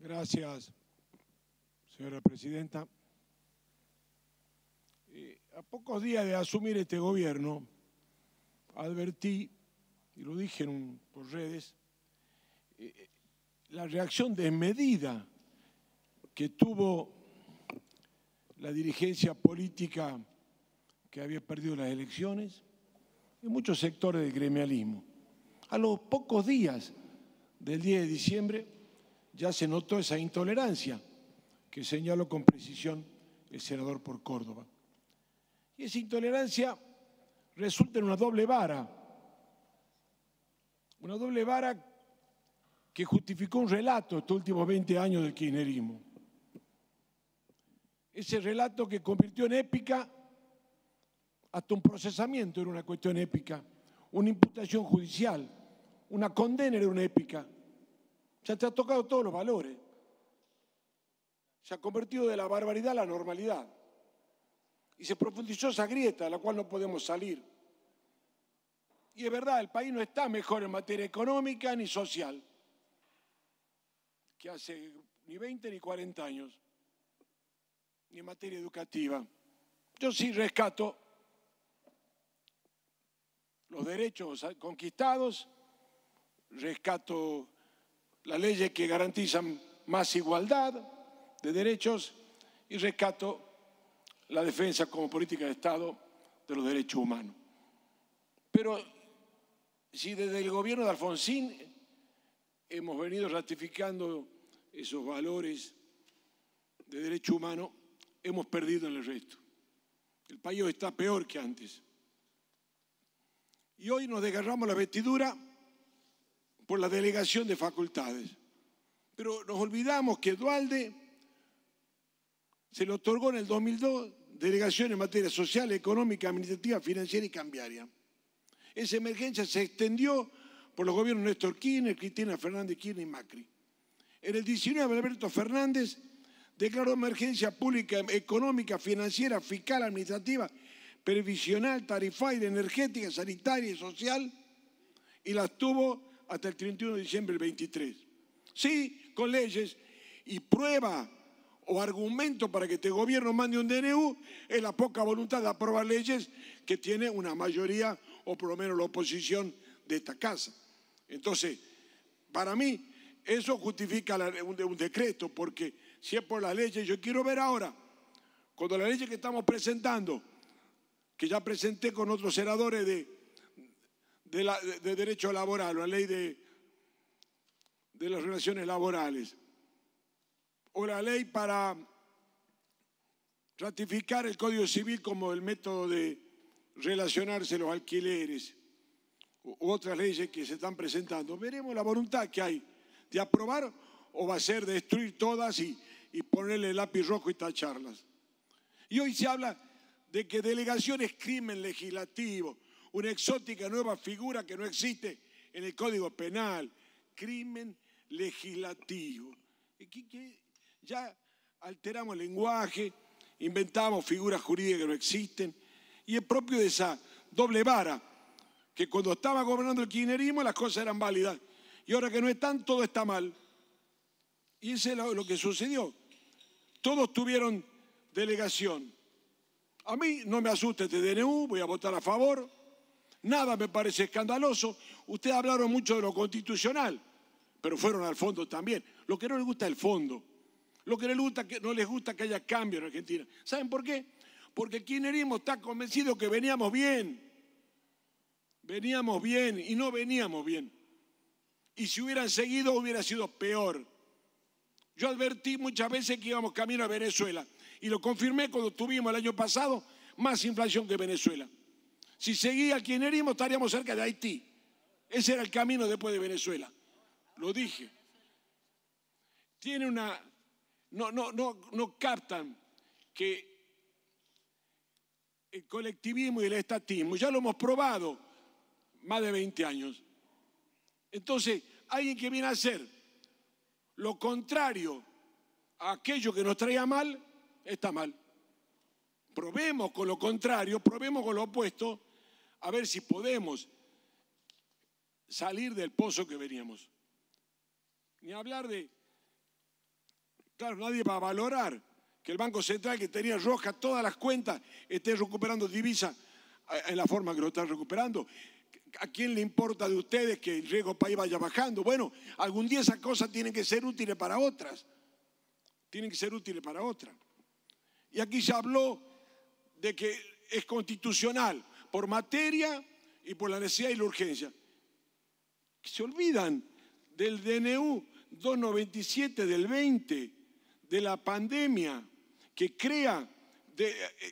Gracias, señora presidenta. A pocos días de asumir este gobierno, advertí, y lo dije por redes, la reacción desmedida que tuvo la dirigencia política que había perdido las elecciones y muchos sectores del gremialismo. A los pocos días del 10 de diciembre ya se notó esa intolerancia que señaló con precisión el senador por Córdoba. Y esa intolerancia resulta en una doble vara que justificó un relato estos últimos 20 años del kirchnerismo. Ese relato que convirtió en épica hasta un procesamiento era una cuestión épica, una imputación judicial, una condena era una épica. Ya te ha tocado todos los valores. Se ha convertido de la barbaridad a la normalidad. Y se profundizó esa grieta de la cual no podemos salir. Y es verdad, el país no está mejor en materia económica ni social que hace ni 20 ni 40 años, ni en materia educativa. Yo sí rescato los derechos conquistados, rescato las leyes que garantizan más igualdad de derechos y rescato la defensa como política de Estado de los derechos humanos. Pero si desde el gobierno de Alfonsín hemos venido ratificando esos valores de derecho humano, hemos perdido en el resto. El país está peor que antes. Y hoy nos desgarramos la vestidura por la delegación de facultades. Pero nos olvidamos que Duhalde se le otorgó en el 2002 delegación en materia social, económica, administrativa, financiera y cambiaria. Esa emergencia se extendió por los gobiernos Néstor Kirchner, Cristina Fernández Kirchner y Macri. En el 19, Alberto Fernández declaró emergencia pública económica, financiera, fiscal, administrativa, previsional, tarifaria, energética, sanitaria y social, y las tuvo hasta el 31 de diciembre del 23. Sí, con leyes, y prueba o argumento para que este gobierno mande un DNU es la poca voluntad de aprobar leyes que tiene una mayoría, o por lo menos la oposición de esta casa. Entonces, para mí, eso justifica un decreto, porque si es por las leyes, yo quiero ver ahora, cuando la ley que estamos presentando, que ya presenté con otros senadores de derecho laboral, la ley de las relaciones laborales, o la ley para ratificar el Código Civil como el método de relacionarse los alquileres, u otras leyes que se están presentando, veremos la voluntad que hay de aprobar o va a ser destruir todas y ponerle el lápiz rojo y tacharlas. Y hoy se habla de que delegación es crimen legislativo, una exótica nueva figura que no existe en el Código Penal, crimen legislativo. Ya alteramos el lenguaje, inventamos figuras jurídicas que no existen, y es propio de esa doble vara, que cuando estaba gobernando el kirchnerismo las cosas eran válidas, y ahora que no están, todo está mal. Y eso es lo que sucedió. Todos tuvieron delegación. A mí no me asusta este DNU, voy a votar a favor. Nada me parece escandaloso. Ustedes hablaron mucho de lo constitucional, pero fueron al fondo también. Lo que no les gusta es el fondo. Lo que no les gusta que haya cambio en Argentina. ¿Saben por qué? Porque el kirchnerismo está convencido que veníamos bien. Veníamos bien y no veníamos bien. Y si hubieran seguido hubiera sido peor. Yo advertí muchas veces que íbamos camino a Venezuela y lo confirmé cuando tuvimos el año pasado más inflación que Venezuela. Si seguía el kirchnerismo estaríamos cerca de Haití. Ese era el camino después de Venezuela. Lo dije. Tiene una... No captan que el colectivismo y el estatismo, ya lo hemos probado más de 20 años. Entonces, alguien que viene a hacer lo contrario a aquello que nos traía mal, está mal. Probemos con lo contrario, probemos con lo opuesto, a ver si podemos salir del pozo que veníamos. Ni hablar de Claro, nadie va a valorar que el Banco Central, que tenía rojas todas las cuentas, esté recuperando divisas en la forma que lo está recuperando. ¿A quién le importa de ustedes que el riesgo país vaya bajando? Bueno, algún día esas cosas tienen que ser útiles para otras. Tienen que ser útiles para otras. Y aquí se habló de que es constitucional por materia y por la necesidad y la urgencia. Se olvidan del DNU 297 del 20, de la pandemia, que crea,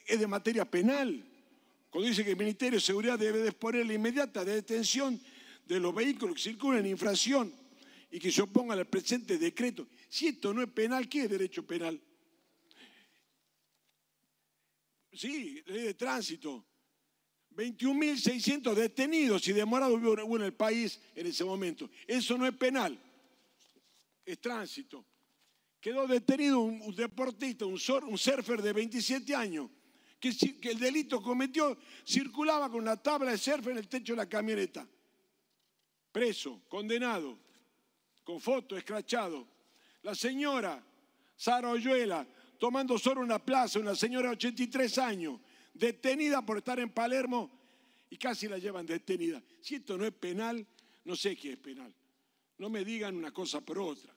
es de materia penal. Cuando dice que el Ministerio de Seguridad debe disponer la inmediata detención de los vehículos que circulan en infracción y que se opongan al presente decreto. Si esto no es penal, ¿qué es derecho penal? Sí, ley de tránsito. 21.600 detenidos y demorados hubo en el país en ese momento. Eso no es penal, es tránsito. Quedó detenido un deportista, un surfer de 27 años, que el delito cometió, circulaba con una tabla de surf en el techo de la camioneta. Preso, condenado, con foto, escrachado. La señora Sara Oyuela, tomando sol en una plaza, una señora de 83 años, detenida por estar en Palermo y casi la llevan detenida. Si esto no es penal, no sé qué es penal. No me digan una cosa por otra.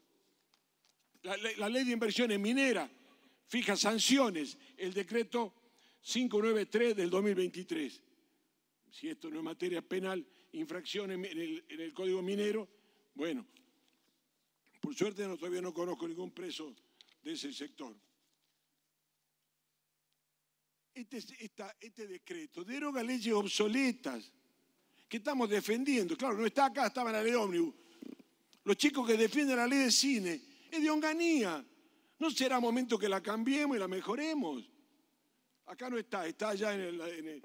La ley de inversiones mineras fija sanciones, el decreto 593 del 2023. Si esto no es materia penal, infracciones en el Código Minero, bueno, por suerte todavía no conozco ningún preso de ese sector. Este decreto deroga leyes obsoletas que estamos defendiendo. Claro, no está acá, estaba en la ley ómnibus. Los chicos que defienden la ley de cine es de Onganía. ¿No será momento que la cambiemos y la mejoremos? Acá no está, está allá en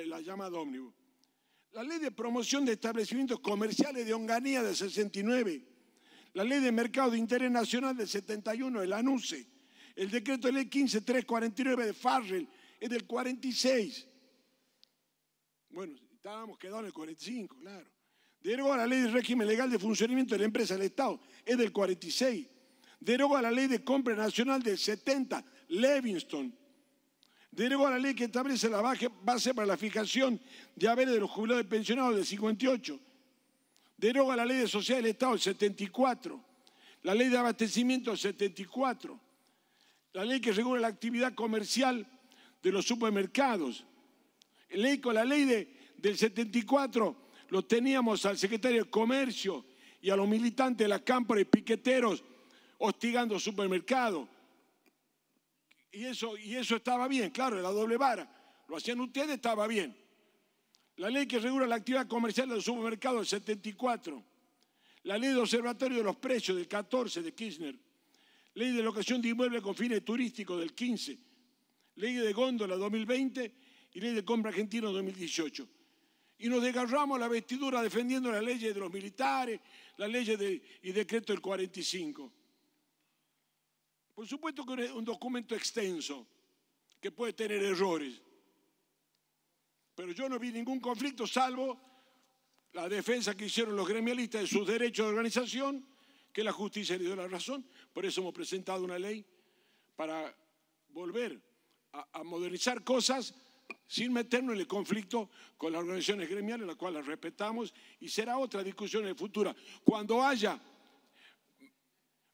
la llamada ómnibus. La ley de promoción de establecimientos comerciales de Onganía del 69. La ley de mercado de interés nacional del 71 de la ANUCE. El decreto de ley 15349 de Farrell es del 46. Bueno, estábamos quedados en el 45, claro. Deroga la ley de régimen legal de funcionamiento de la empresa del Estado, es del 46. Deroga la ley de compra nacional del 70, Levingston. Deroga la ley que establece la base para la fijación de haberes de los jubilados y pensionados del 58. Deroga la ley de sociedades del Estado del 74. La ley de abastecimiento del 74. La ley que regula la actividad comercial de los supermercados. Con la ley del 74 lo teníamos al secretario de Comercio y a los militantes de la cámpora y piqueteros hostigando supermercados. Y eso estaba bien, claro, la doble vara. Lo hacían ustedes, estaba bien. La ley que regula la actividad comercial de los supermercados del 74. La ley de observatorio de los precios del 14 de Kirchner. Ley de locación de inmuebles con fines turísticos del 15. Ley de góndola 2020 y ley de compra argentina 2018. Y nos desgarramos la vestidura defendiendo las leyes de los militares, las leyes y decretos del 45. Por supuesto que es un documento extenso, que puede tener errores. Pero yo no vi ningún conflicto salvo la defensa que hicieron los gremialistas de sus derechos de organización, que la justicia le dio la razón. Por eso hemos presentado una ley para volver a modernizar cosas sin meternos en el conflicto con las organizaciones gremiales, las cuales las respetamos, y será otra discusión en el futuro. Cuando haya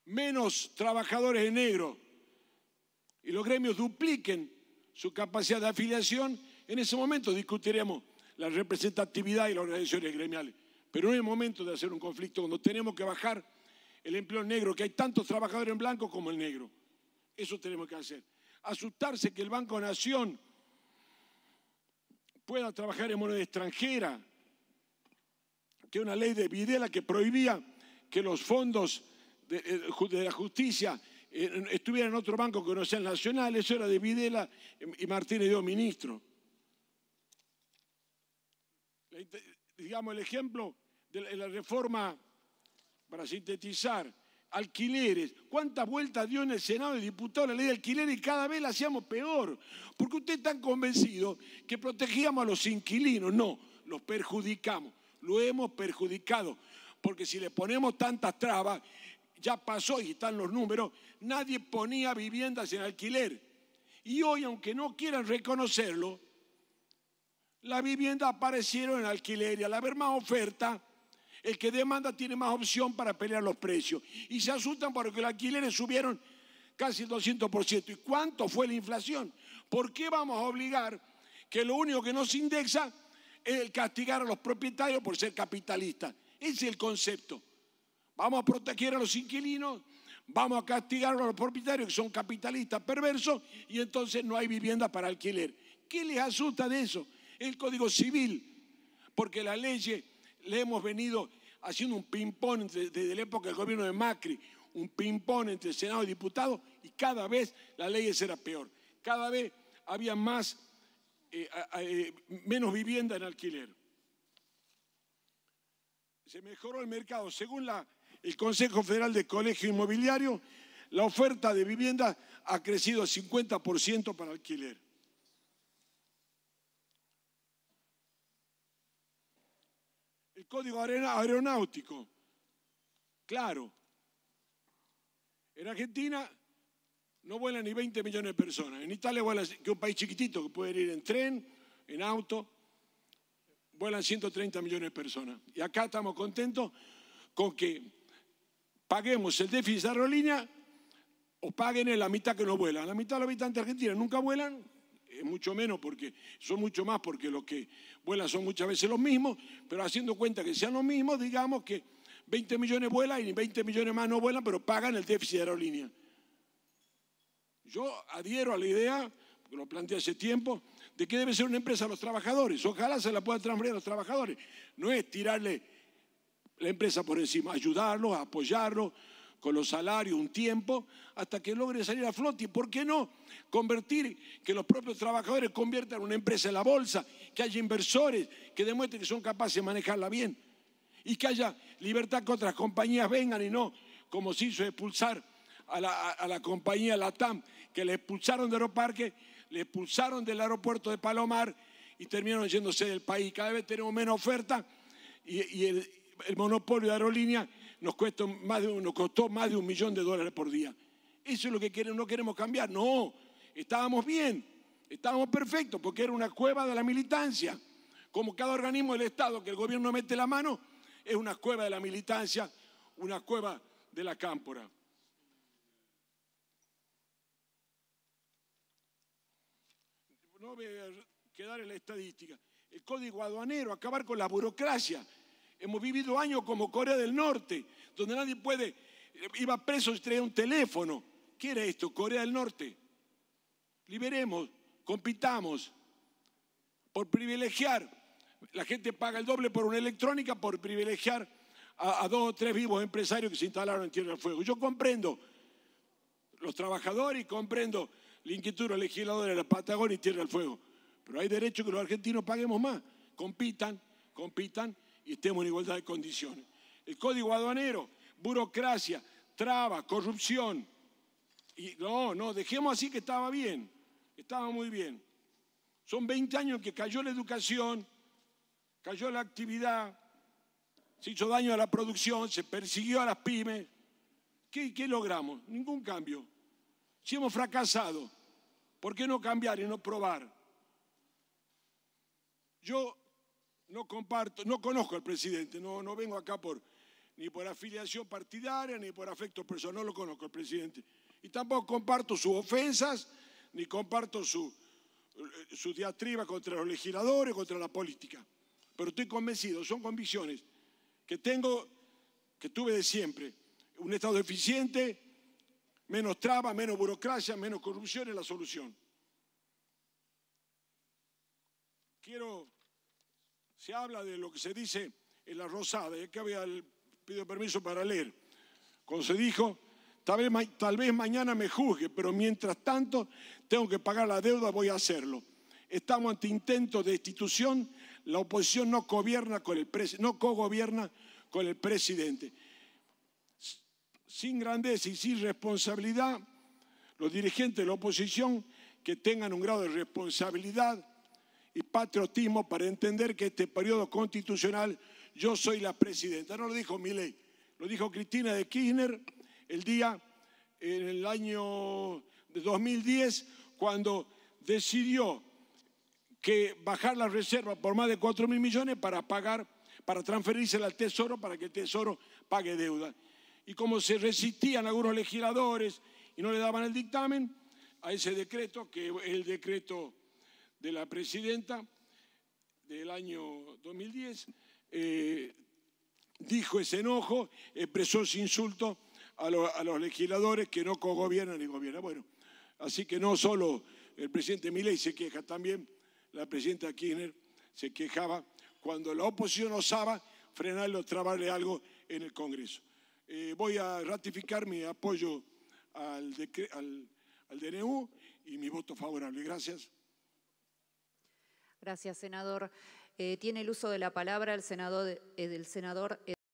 menos trabajadores en negro y los gremios dupliquen su capacidad de afiliación, en ese momento discutiremos la representatividad y las organizaciones gremiales. Pero no es el momento de hacer un conflicto cuando tenemos que bajar el empleo negro, que hay tantos trabajadores en blanco como el negro. Eso tenemos que hacer. Asustarse que el Banco Nación pueda trabajar en moneda extranjera, que una ley de Videla que prohibía que los fondos de la justicia estuvieran en otro banco que no sea el nacional. Eso era de Videla y Martínez dio ministro. Digamos el ejemplo de la reforma, para sintetizar, alquileres. ¿Cuántas vueltas dio en el Senado de Diputados la ley de alquileres y cada vez la hacíamos peor? Porque ustedes están convencidos que protegíamos a los inquilinos. No, los perjudicamos. Lo hemos perjudicado. Porque si le ponemos tantas trabas ya pasó y están los números, nadie ponía viviendas en alquiler. Y hoy, aunque no quieran reconocerlo, las viviendas aparecieron en alquiler y al haber más oferta, el que demanda tiene más opción para pelear los precios. Y se asustan porque los alquileres subieron casi el 200%. ¿Y cuánto fue la inflación? ¿Por qué vamos a obligar que lo único que nos indexa es el castigar a los propietarios por ser capitalistas? Ese es el concepto. Vamos a proteger a los inquilinos, vamos a castigar a los propietarios que son capitalistas perversos y entonces no hay vivienda para alquiler. ¿Qué les asusta de eso? El Código Civil, porque las leyes le hemos venido haciendo un ping-pong desde la época del gobierno de Macri, un ping-pong entre Senado y diputados, y cada vez la ley era peor. Cada vez había menos vivienda en alquiler. Se mejoró el mercado. Según el Consejo Federal de Colegio Inmobiliario, la oferta de vivienda ha crecido 50% para alquiler. El código aeronáutico, claro. En Argentina no vuelan ni 20 millones de personas. En Italia vuelan, que es un país chiquitito que puede ir en tren, en auto, vuelan 130 millones de personas. Y acá estamos contentos con que paguemos el déficit de aerolínea o paguen en la mitad que no vuelan. La mitad de los habitantes de Argentina nunca vuelan, mucho menos porque son mucho más porque los que vuelan son muchas veces los mismos, pero haciendo cuenta que sean los mismos, digamos que 20 millones vuelan y 20 millones más no vuelan, pero pagan el déficit de aerolínea. Yo adhiero a la idea, que lo planteé hace tiempo, de que debe ser una empresa a los trabajadores. Ojalá se la pueda transferir a los trabajadores. No es tirarle la empresa por encima, ayudarlos, apoyarlos con los salarios un tiempo hasta que logre salir a flote. ¿Y por qué no convertir, que los propios trabajadores conviertan una empresa en la bolsa, que haya inversores que demuestren que son capaces de manejarla bien y que haya libertad que otras compañías vengan y no como se hizo expulsar a la compañía LATAM, que le expulsaron de Aeroparque, le expulsaron del aeropuerto de Palomar y terminaron yéndose del país. Cada vez tenemos menos oferta y el monopolio de aerolínea nos costó más de $1 millón por día. Eso es lo que no queremos cambiar. No, estábamos bien, estábamos perfectos porque era una cueva de la militancia. Como cada organismo del Estado que el gobierno mete la mano, es una cueva de la militancia, una cueva de la cámpora. No voy a quedar en la estadística. El código aduanero, acabar con la burocracia. Hemos vivido años como Corea del Norte, donde nadie iba preso y traía un teléfono. ¿Qué era esto? Corea del Norte. Liberemos, compitamos. Por privilegiar, la gente paga el doble por una electrónica, por privilegiar a 2 o 3 vivos empresarios que se instalaron en Tierra del Fuego. Yo comprendo los trabajadores y comprendo la inquietud de los legisladores de la Patagonia y Tierra del Fuego. Pero hay derecho que los argentinos paguemos más. Compitan y estemos en igualdad de condiciones. El código aduanero, burocracia, traba, corrupción. Y no, dejemos así que estaba bien, estaba muy bien. Son 20 años que cayó la educación, cayó la actividad, se hizo daño a la producción, se persiguió a las pymes. ¿Qué logramos? Ningún cambio. Si hemos fracasado, ¿por qué no cambiar y no probar? Yo no conozco al presidente, no vengo acá ni por afiliación partidaria, ni por afecto personal, no lo conozco al presidente. Y tampoco comparto sus ofensas, ni comparto su diatriba contra los legisladores, contra la política. Pero estoy convencido, son convicciones que tuve de siempre. Un Estado eficiente, menos trabas, menos burocracia, menos corrupción es la solución. Se habla de lo que se dice en la Rosada, y acá pido permiso para leer. Cuando se dijo, tal vez mañana me juzgue, pero mientras tanto tengo que pagar la deuda, voy a hacerlo. Estamos ante intentos de destitución, la oposición no cogobierna con el presidente. Sin grandeza y sin responsabilidad, los dirigentes de la oposición que tengan un grado de responsabilidad y patriotismo para entender que este periodo constitucional yo soy la presidenta. No lo dijo Milei, lo dijo Cristina de Kirchner el día en el año de 2010 cuando decidió que bajar la reserva por más de 4.000 millones para transferírsela al Tesoro para que el Tesoro pague deuda. Y como se resistían algunos legisladores y no le daban el dictamen a ese decreto, que es el decreto de la presidenta del año 2010, dijo ese enojo, expresó ese insulto a los legisladores que no cogobiernan ni gobiernan. Bueno, así que no solo el presidente Milei se queja, también la presidenta Kirchner se quejaba cuando la oposición osaba frenarle o trabarle algo en el Congreso. Voy a ratificar mi apoyo al DNU y mi voto favorable. Gracias. Gracias, senador. Tiene el uso de la palabra el senador